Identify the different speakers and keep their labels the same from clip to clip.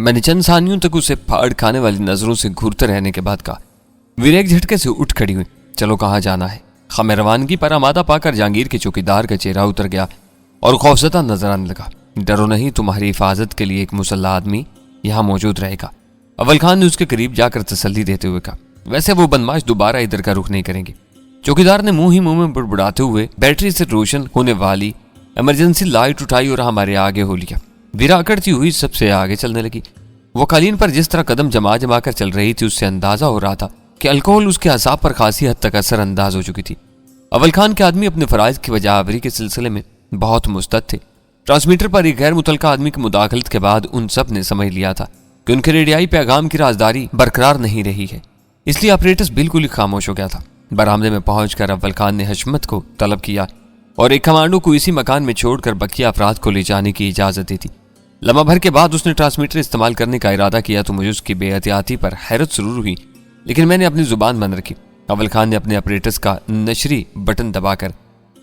Speaker 1: میں نے چند ثانیوں تک اسے پھاڑ کھانے والی نظروں سے گھورتے رہنے کے بعد کہا۔ ویرا ایک جھٹکے سے اٹھ کھڑی ہوئی۔ چلو کہاں جانا ہے؟ خم روانگی پر آمادہ پا کر جہانگیر کے چوکیدار کا چہرہ اتر گیا اور خوفزدہ نظر آنے لگا۔ ڈرو نہیں، تمہاری حفاظت کے لیے ایک مسلح آدمی یہاں موجود رہے گا، اول خان نے اس کے قریب جا کر تسلی دیتے ہوئے کہا۔ ویسے وہ بدماش دوبارہ ادھر کا رخ نہیں کریں گے۔ چوکیدار نے منہ ہی منہ میں بڑبڑاتے ہوئے بیٹری سے روشن ہونے والی ایمرجنسی لائٹ اٹھائی اور ہمارے آگے ہو لیا۔ ویرا اکڑتی ہوئی سب سے آگے چلنے لگی۔ وہ قالین پر جس طرح قدم جما جما کر چل رہی تھی، اس سے اندازہ ہو رہا تھا کہ الکوہل اس کے اعصاب پر خاصی حد تک اثر انداز ہو چکی تھی۔ اول خان کے آدمی اپنے فرائض کی وجہ آوری کے سلسلے میں بہت مستعد تھے۔ ٹرانسمیٹر پر ایک غیر متعلقہ آدمی کی مداخلت کے بعد ان سب نے سمجھ لیا تھا کہ ان کے ریڈیائی پیغام کی رازداری برقرار نہیں رہی ہے، اس لیے آپریٹرز بالکل ہی خاموش ہو گیا تھا۔ برآمدے میں پہنچ کر اول خان نے حشمت کو طلب کیا اور ایک کمانڈو کو اسی مکان میں چھوڑ کر بقیہ افراد کو لے جانے کی اجازت دی تھی۔ لمحہ بھر کے بعد اس نے ٹرانسمیٹر استعمال کرنے کا ارادہ کیا تو مجھے اس کی بے احتیاطی پر حیرت ضرور ہوئی، لیکن میں نے اپنی زبان بند رکھی۔ اول خان نے اپنے آپریٹرز کا نشری بٹن دبا کر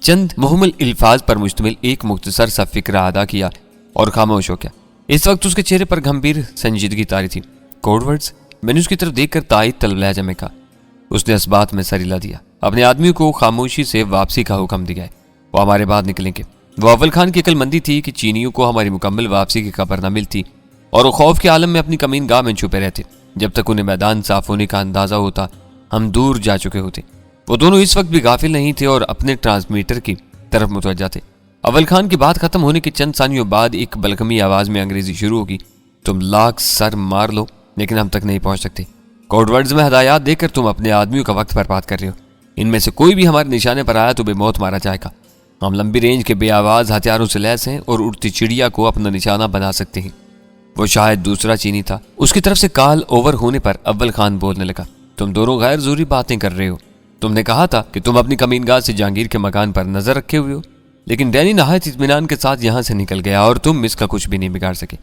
Speaker 1: چند مہمل الفاظ پر مشتمل ایک مختصر سا فقرہ ادا کیا اور خاموش ہو گیا۔ اس وقت اس کے چہرے پر گمبھیر سنجیدگی طاری تھی۔ Code words? میں نے اس کی طرف دیکھ کر تائید طلب لہجہ میں کہا۔ اس نے اس بات میں سر ہلا دیا۔ اپنے آدمی کو خاموشی سے واپسی کا حکم دیا ہے، وہ ہمارے بعد نکلیں گے۔ وہ اول خان کی عقل مندی تھی کہ چینیوں کو ہماری مکمل واپسی کی خبر نہ ملتی اور وہ خوف کے عالم میں اپنی کمین گاہ میں چھپے رہتے۔ جب تک انہیں میدان صاف ہونے کا اندازہ ہوتا ہم دور جا چکے ہوتے۔ وہ دونوں اس وقت بھی غافل نہیں تھے اور اپنے ٹرانسمیٹر کی طرف متوجہ تھے۔ اول خان کی بات ختم ہونے کے چند ثانیوں بعد ایک بلغمی آواز میں انگریزی شروع ہوگی۔ تم لاکھ سر مار لو لیکن ہم تک نہیں پہنچ سکتے۔ کوڈ ورڈز میں ہدایات دے کر تم اپنے آدمیوں کا وقت برباد کر رہے ہو۔ ان میں سے کوئی بھی ہمارے نشانے پر آیا تو بے موت مارا جائے گا۔ ہم لمبی رینج کے بے آواز ہتھیاروں سے لیس ہیں اور اڑتی چڑیا کو اپنا نشانہ بنا سکتے ہیں۔ وہ شاید دوسرا چینی تھا۔ اس کی طرف سے کال اوور ہونے پر اول خان بولنے لگا۔ تم دونوں غیر ضروری باتیں کر رہے ہو۔ تم نے کہا تھا کہ تم اپنی کمین گاہ سے جہانگیر کے مکان پر نظر رکھے ہوئے ہو، لیکن ڈینی نہایت اطمینان کے ساتھ یہاں سے نکل گیا اور تم اس کا کچھ بھی نہیں بگاڑ سکے۔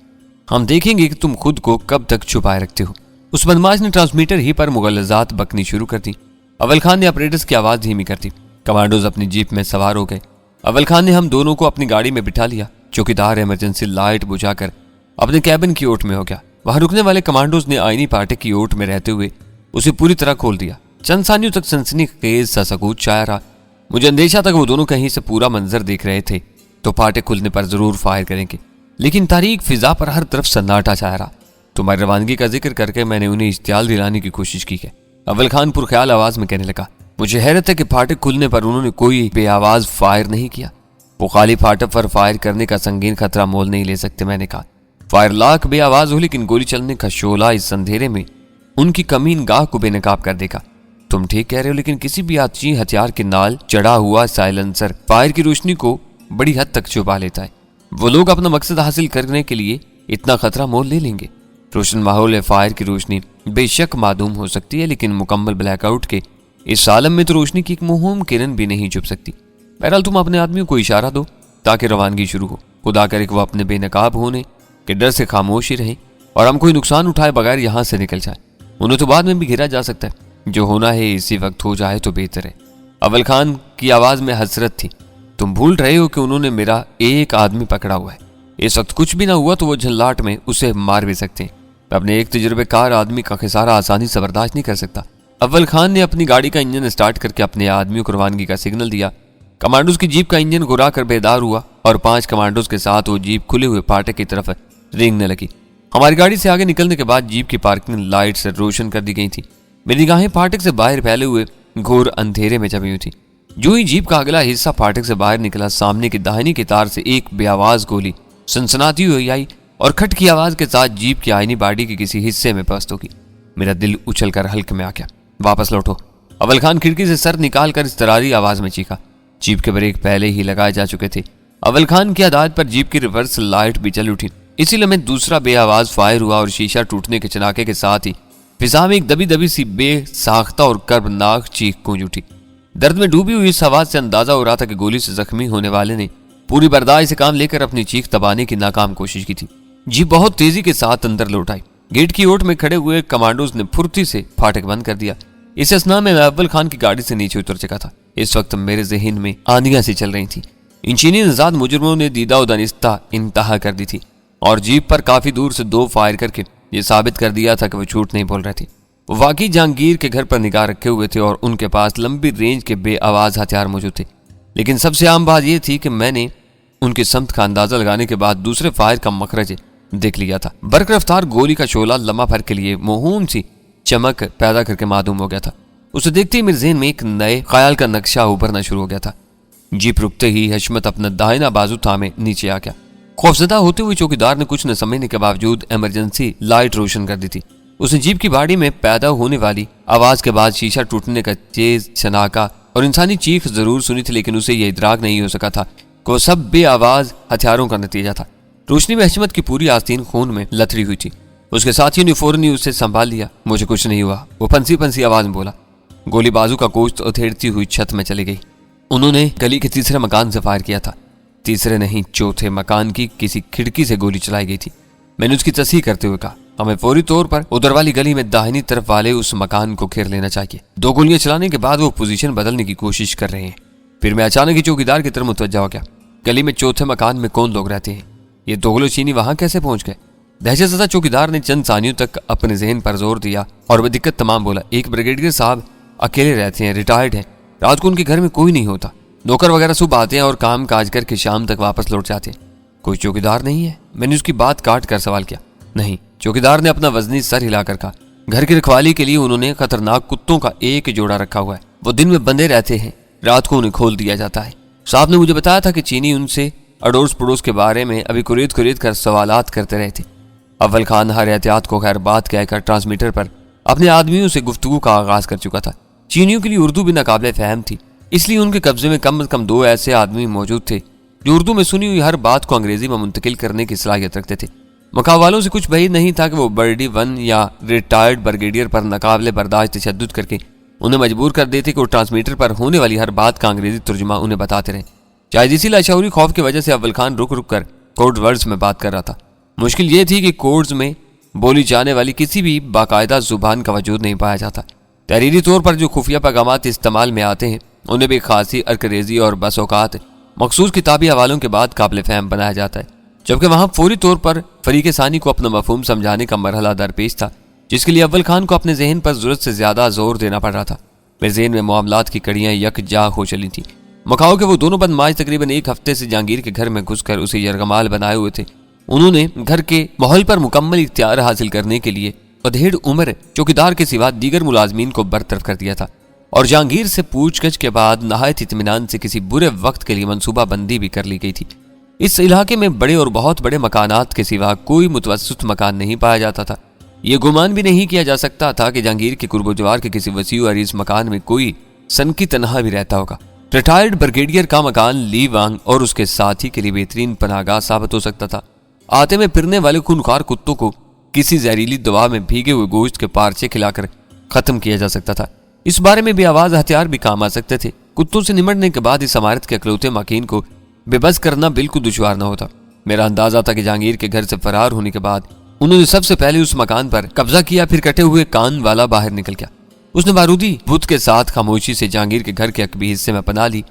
Speaker 1: ہم دیکھیں گے کہ تم خود کو کب تک چھپائے رکھتے ہو۔ اس بدماش نے ٹرانسمیٹر ہی پر مغلظات بکنی شروع کر دی۔ اول خان نے آپریٹرز کی آواز دھیمی کر دی۔ کمانڈوز اپنی جیپ میں سوار ہو گئے۔ اول خان نے ہم دونوں کو اپنی گاڑی میں بٹھا لیا۔ چوکیدار ایمرجنسی لائٹ بجھا کر اپنے کیبن کی اوٹ میں ہو گیا۔ وہاں رکنے والے کمانڈوز نے آئینی پارٹے کی اوٹ میں رہتے ہوئے اسے پوری طرح کھول دیا۔ چند ثانیوں تک سنسنی خیز سا سکوت چھایا رہا۔ مجھے اندیشہ تھا کہ وہ دونوں کہیں سے پورا منظر دیکھ رہے تھے تو پارٹے کھلنے پر ضرور فائر کریں گے، لیکن تاریک فضا پر ہر طرف سناٹا چھایا رہا۔ تمہاری روانگی کا ذکر کر کے میں نے انہیں اشتعال دلانے کی کوشش کی ہے، اول خان پرخیال آواز میں کہنے لگا۔ مجھے حیرت ہے کہ پھاٹے کھلنے پر انہوں نے کوئی بے آواز فائر نہیں کیا۔ وہ خالی پھاٹک پر فائر کرنے کا سنگین خطرہ مول نہیں لے سکتے، میں نے کہا۔ فائر لاکھ بے آواز ہو لیکن گولی چلنے کا شعلہ اس اندھیرے میں ان کی کمین گاہ کو بے نقاب کر دے گا۔ تم ٹھیک کہہ رہے ہو، لیکن کسی بھی آتشی ہتھیار کے نال چڑھا ہوا سائلنسر فائر کی روشنی کو بڑی حد تک چھپا لیتا ہے۔ وہ لوگ اپنا مقصد حاصل کرنے کے لیے اتنا خطرہ مول لے لیں گے۔ روشن ماحول فائر کی روشنی بے شک معدوم ہو سکتی ہے، لیکن مکمل بلیک آؤٹ کے اس عالم میں تو روشنی کی ایک مہم کرن بھی نہیں چھپ سکتی۔ بہرحال تم اپنے آدمیوں کو اشارہ دو تاکہ روانگی شروع ہو۔ خدا کرے کہ وہ اپنے بے نقاب ہونے کے ڈر سے خاموش ہی رہیں اور ہم کوئی نقصان اٹھائے بغیر یہاں سے نکل جائے۔ انہیں تو بعد میں بھی گھیرا جا سکتا ہے، جو ہونا ہے اسی وقت ہو جائے تو بہتر ہے۔ اول خان کی آواز میں حسرت تھی۔ تم بھول رہے ہو کہ انہوں نے میرا ایک آدمی پکڑا ہوا ہے۔ اس وقت کچھ بھی نہ ہوا تو وہ جھنلاٹ میں اسے مار بھی سکتے ہیں۔ اپنے ایک تجربے کار آدمی کا خسارہ آسانی سے برداشت نہیں کر سکتا۔ اول خان نے اپنی گاڑی کا انجن سٹارٹ کر کے اپنے آدمیوں کو روانگی کا سگنل دیا۔ کمانڈوز کی جیپ کا انجن گھرا کر بیدار ہوا اور 5 کمانڈوز کے ساتھ وہ جیپ کھلے ہوئے پھاٹک کی طرف رینگنے لگی۔ ہماری گاڑی سے آگے نکلنے کے بعد جیپ کی پارکنگ لائٹ سے روشن کر دی گئی تھی۔ میری نگاہیں پھاٹک سے باہر پھیلے ہوئے گھور اندھیرے میں جمی ہوئی تھی۔ جو ہی جیپ کا اگلا حصہ پھاٹک سے باہر نکلا، سامنے کی داہنی کی تار سے ایک بے آواز گولی سنسناتی ہوئی آئی اور کھٹ کی آواز کے ساتھ جیپ کی آئینی باڈی کے کسی حصے میں پست ہوگی۔ میرا دل اچھل کر حلق میں آ گیا۔ واپس لوٹو، اول خان کھڑکی سے سر نکال کر اضطراری آواز میں چیخا۔ جیپ کے بریک پہلے ہی لگائے جا چکے تھے۔ اول خان کی ہدایت پر جیپ کی ریورس لائٹ بھی جل اٹھی۔ اسی لمحے دوسرا بے آواز فائر ہوا اور شیشہ ٹوٹنے کے چناکے کے ساتھ ہی فضا میں ایک دبی دبی سی بے ساختہ اور کربناک چیخ گونج اٹھی۔ درد میں ڈوبی ہوئی اس آواز سے اندازہ ہو رہا تھا کہ گولی سے زخمی ہونے والے نے پوری برداشت سے کام لے کر اپنی چیخ دبانے کی ناکام کوشش کی تھی۔ جیپ بہت تیزی کے ساتھ اندر لوٹ آئی۔ گیٹ کی اوٹ میں کھڑے ہوئے کمانڈوز نے پھرتی سے پھاٹک بند کر دیا۔ اس اسنا میں اول خان کی گاڑی سے نیچے اتر چکا تھا۔ اس وقت میرے ذہن میں آندیاں سی چل رہی تھیں۔ ان چینی نژاد مجرموں نے دیدہ و دانستہ انتہا کر دی تھی۔ اور جیپ پر کافی دور سے 2 فائر کر کے یہ ثابت کر دیا تھا کہ وہ جھوٹ نہیں بول رہے تھے۔ وہ واقعی جہانگیر کے گھر پر نگاہ رکھے ہوئے تھے اور ان کے پاس لمبی رینج کے بے آواز ہتھیار موجود تھے، لیکن سب سے عام بات یہ تھی کہ میں نے ان کی سمت کا اندازہ لگانے کے بعد دوسرے فائر کا مخرج دیکھ لیا تھا۔ برق رفتار گولی کا شعلہ لمحہ بھر کے لیے موہوم سی چمک پیدا کر کے معدوم ہو گیا تھا۔ اسے دیکھتے ہی میرے ذہن میں ایک نئے خیال کا نقشہ ابھرنا شروع ہو گیا تھا۔ جیپ رکتے ہی حشمت اپنا داہنا بازو تھامے نیچے آ گیا۔ خوفزدہ ہوتے ہوئے چوکیدار نے کچھ نہ سمجھنے کے باوجود ایمرجنسی لائٹ روشن کر دی تھی۔ اس نے جیپ کی باڑی میں پیدا ہونے والی آواز کے بعد شیشہ ٹوٹنے کا تیز چھناکا اور انسانی چیخ ضرور سنی تھی، لیکن اسے یہ ادراک نہیں ہو سکا تھا کہ وہ سب بے آواز ہتھیاروں کا نتیجہ تھا۔ روشنی میں حشمت کی پوری آستین خون میں لتھڑی ہوئی تھی۔ اس کے ساتھیوں نے فوراً ہی اسے سنبھال لیا۔ مجھے کچھ نہیں ہوا، وہ پنسی آواز میں بولا۔ گولی بازو کا گوشت ادھیڑتی ہوئی چھت میں چلی گئی۔ انہوں نے گلی کے تیسرے مکان سے فائر کیا تھا۔ تیسرے نہیں، چوتھے مکان کی کسی کھڑکی سے گولی چلائی گئی تھی۔ میں نے اس کی تصحیح کرتے ہوئے کہا، ہمیں فوری طور پر ادھر والی گلی میں داہنی طرف والے اس مکان کو گھیر لینا چاہیے۔ 2 گولیاں چلانے کے بعد وہ پوزیشن بدلنے کی کوشش کر رہے ہیں۔ پھر میں اچانک ہی چوکیدار کی طرف متوجہ ہو گیا۔ گلی میں چوتھے مکان میں کون لوگ رہتے ہیں؟ یہ دوگلو چینی وہاں کیسے پہنچ گئے؟ دہشت زدہ چوکیدار نے چند ثانیوں تک اپنے ذہن پر زور دیا اور وہ دقت تمام بولا، ایک بریگیڈیئر صاحب اکیلے رہتے ہیں، ریٹائرڈ ہیں، رات کو ان کے گھر میں کوئی نہیں ہوتا، نوکر وغیرہ صبح آتے ہیں اور کام کاج کر کے شام تک واپس لوٹ جاتے ہیں۔ کوئی چوکیدار نہیں ہے؟ میں نے اس کی بات کاٹ کر سوال کیا۔ نہیں، چوکیدار نے اپنا وزنی سر ہلا کر کہا، گھر کی رکھوالی کے لیے انہوں نے خطرناک کتوں کا ایک جوڑا رکھا ہوا ہے، وہ دن میں بندے رہتے ہیں، رات کو انہیں کھول دیا جاتا ہے۔ صاحب نے مجھے بتایا تھا کہ چینی ان سے اڑوس پڑوس کے بارے میں ابھی کرید کر سوالات کرتے رہے تھے۔ اول خان ہر احتیاط کو خیر بات کہہ کر ٹرانسمیٹر پر اپنے آدمیوں سے گفتگو کا آغاز کر چکا تھا۔ چینیوں کے لیے اردو بھی ناقابل فہم تھی، اس لیے ان کے قبضے میں کم از کم 2 ایسے آدمی موجود تھے جو اردو میں سنی ہوئی ہر بات کو انگریزی میں منتقل کرنے کی صلاحیت رکھتے تھے۔ مکاو والوں سے کچھ بعید نہیں تھا کہ وہ برڈی 1 یا ریٹائرڈ بریگیڈیئر پر ناقابل برداشت تشدد کر کے انہیں مجبور کر دیتے کہ وہ ٹرانسمیٹر پر ہونے والی ہر بات کا انگریزی ترجمہ انہیں بتاتے رہیں۔ شاید اسی لاشعوری خوف کی وجہ سے اول خان رک کر کوڈ ورڈز میں بات کر رہا تھا۔ مشکل یہ تھی کہ کوڈز میں بولی جانے والی کسی بھی باقاعدہ زبان کا وجود نہیں پایا جاتا۔ تحریری طور پر جو خفیہ پیغامات استعمال میں آتے ہیں انہیں بھی خاصی ارکریزی اور بس اوقات مخصوص کتابی حوالوں کے بعد قابل فہم بنایا جاتا ہے، جبکہ وہاں فوری طور پر فریق ثانی کو اپنا مفہوم سمجھانے کا مرحلہ درپیش تھا، جس کے لیے اول خان کو اپنے ذہن پر ضرورت سے زیادہ زور دینا پڑ رہا تھا۔ میرے ذہن میں معاملات کی کڑیاں یکجا ہو چلی تھیں۔ مکاؤ کے وہ دونوں بدماش تقریباً 1 ہفتے سے جہانگیر کے گھر میں گھس کر اسے یرغمال بنائے ہوئے تھے۔ انہوں نے گھر کے ماحول پر مکمل اختیار حاصل کرنے کے لیے ادھیڑ عمر چوکیدار کے سوا دیگر ملازمین کو برطرف کر دیا تھا، اور جہانگیر سے پوچھ گچھ کے بعد نہایت اطمینان سے کسی برے وقت کے لیے منصوبہ بندی بھی کر لی گئی تھی۔ اس علاقے میں بڑے اور بہت بڑے مکانات کے سوا کوئی متوسط مکان نہیں پایا جاتا تھا۔ یہ گمان بھی نہیں کیا جا سکتا تھا کہ جہانگیر کے قرب و جوار کے کسی وسیع و عریض مکان میں کوئی سنکی تنہا بھی رہتا ہوگا۔ ریٹائرڈ بریگیڈیئر کا مکان لی وانگ اور اس کے ساتھی کے لیے بہترین پناہ گاہ ثابت ہو سکتا تھا۔ آتے میں پھرنے والے خونخوار کتوں کو کسی زہریلی دوا میں بھیگے ہوئے گوشت کے پارچے کھلا کر ختم کیا جا سکتا تھا۔ اس بارے میں بھی آواز ہتھیار بھی کام آ سکتے تھے۔ کتوں سے نمٹنے کے بعد اس عمارت کے اکلوتے ماکین کو بے بس کرنا بالکل دشوار نہ ہوتا۔ میرا اندازہ تھا کہ جہانگیر کے گھر سے فرار ہونے کے بعد انہوں نے سب سے پہلے اس مکان پر قبضہ کیا، پھر کٹے ہوئے کان والا باہر نکل گیا۔ اس نے بارودی بت کے ساتھ خاموشی سے جہانگیر کے گھر کے عقبی حصے میں پناہ لی۔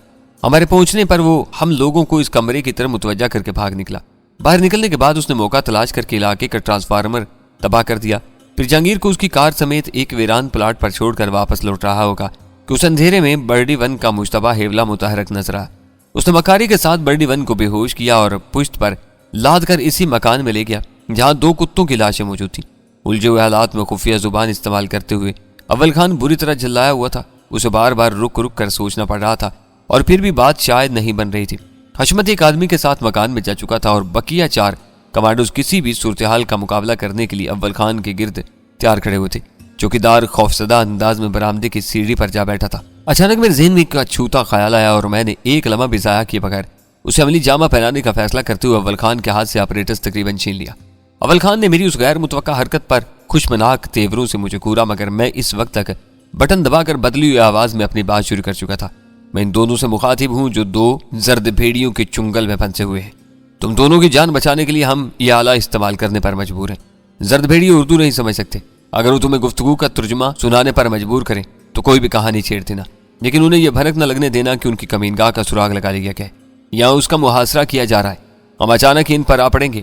Speaker 1: ہمارے پہنچنے پر وہ ہم لوگوں کو اس کمرے کی طرف متوجہ کر کے بھاگ نکلا۔ باہر نکلنے کے بعد اس نے موقع تلاش کر کے علاقے کا ٹرانسفارمر تباہ کر دیا۔ پھر جہانگیر کو اس کی کار سمیت ایک ویران پلاٹ پر چھوڑ کر واپس لوٹ رہا ہوگا کہ اس اندھیرے میں برڈی 1 کا مشتبہ ہیولا متحرک نظر آیا۔ اس نے مکاری کے ساتھ برڈی 1 کو بے ہوش کیا اور پشت پر لاد کر اسی مکان میں لے گیا جہاں 2 کتوں کی لاشیں موجود تھیں۔ الجھے ہوئے حالات میں خفیہ زبان استعمال کرتے ہوئے اول خان بری طرح جھلایا ہوا تھا۔ اسے بار بار رک کر سوچنا پڑ رہا تھا، اور پھر بھی بات شاید نہیں بن رہی تھی۔ حشمت ایک آدمی کے ساتھ مکان میں جا چکا تھا اور بقیہ 4 کمانڈوز کسی بھی صورتحال کا مقابلہ کرنے کے لیے اول خان کے گرد تیار کھڑے ہوئے تھے۔ چوکیدار خوفزدہ انداز میں برآمدے کی سیڑھی پر جا بیٹھا تھا۔ اچانک میرے ذہن میں ایک اچھوتا خیال آیا اور میں نے ایک لمحہ بھی ضائع کیے بغیر اسے عملی جامہ پہنانے کا فیصلہ کرتے ہوئے اول خان کے ہاتھ سے آپریٹس تقریباً چھین لیا۔ اول خان نے میری اس غیر متوقع حرکت پر خوشمناک تیوروں سے مجھے گورا، مگر میں اس وقت تک بٹن دبا کر بدلی ہوئی آواز میں اپنی بات شروع کر چکا تھا۔ میں ان دونوں سے مخاطب ہوں جو 2 زرد بھیڑیوں کے چنگل میں پھنسے ہوئے ہیں۔ تم دونوں کی جان بچانے کے لیے ہم یہ آلہ استعمال کرنے پر مجبور ہیں۔ زرد بھیڑی اردو نہیں سمجھ سکتے، اگر وہ تمہیں گفتگو کا ترجمہ سنانے پر مجبور کریں تو کوئی بھی کہانی چھیڑ دینا، لیکن انہیں یہ بھنک نہ لگنے دینا کہ ان کی کمینگاہ کا سراغ لگا لیا گیا ہے یا اس کا محاصرہ کیا جا رہا ہے۔ ہم اچانک ہی ان پر آ پڑیں گے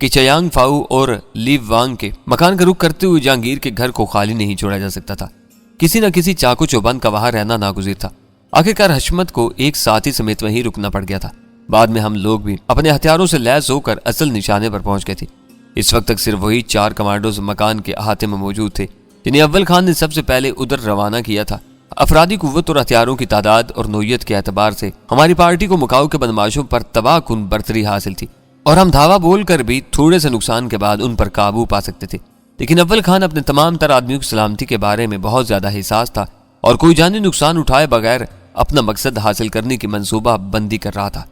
Speaker 1: کہ چیانگ فاؤ اور لیو وانگ کے مکان کا رخ کرتے ہوئے جہانگیر کے گھر کو خالی نہیں چھوڑا جا سکتا تھا۔ کسی نہ کسی چاقو چوبند کا وہاں رہنا ناگزیر تھا۔ آخرکار حشمت کو ایک ساتھی سمیت وہیں رکنا پڑ گیا تھا۔ بعد میں ہم لوگ بھی اپنے ہتھیاروں سے لیس ہو کر اصل نشانے پر پہنچ گئے تھے۔ اس وقت تک صرف وہی 4 کمانڈوز مکان کے احاطے میں موجود تھے جنہیں اول خان نے سب سے پہلے ادھر روانہ کیا تھا۔ افرادی قوت اور ہتھیاروں کی تعداد اور نوعیت کے اعتبار سے ہماری پارٹی کو مکاؤ کے بدماشوں پر تباہ کن برتری حاصل تھی اور ہم دھاوا بول کر بھی تھوڑے سے نقصان کے بعد ان پر قابو پا سکتے تھے۔ لیکن اول خان اپنے تمام تر آدمیوں کی سلامتی کے بارے میں بہت زیادہ حساس تھا اور کوئی جانی نقصان اٹھائے بغیر اپنا مقصد حاصل کرنے کی منصوبہ بندی کر رہا تھا۔